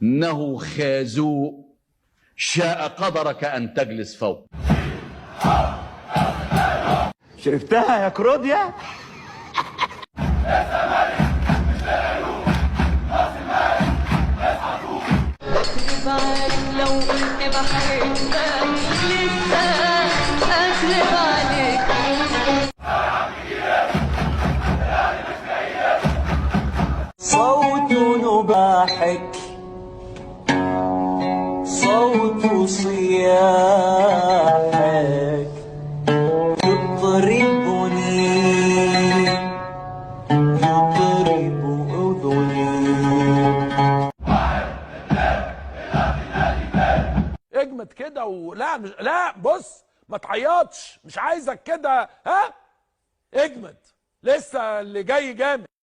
إنه خازوق شاء قدرك أن تجلس فوق. شربتها يا كروديا؟ لو قلت بحبك لسه أكذب عليك. صوت نباحك، صوت صياحك يطربني، يطرب أذني. اجمد كده ولا لا بص ما تعيطش، مش عايزك كده، ها اجمد، لسه اللي جاي جامد.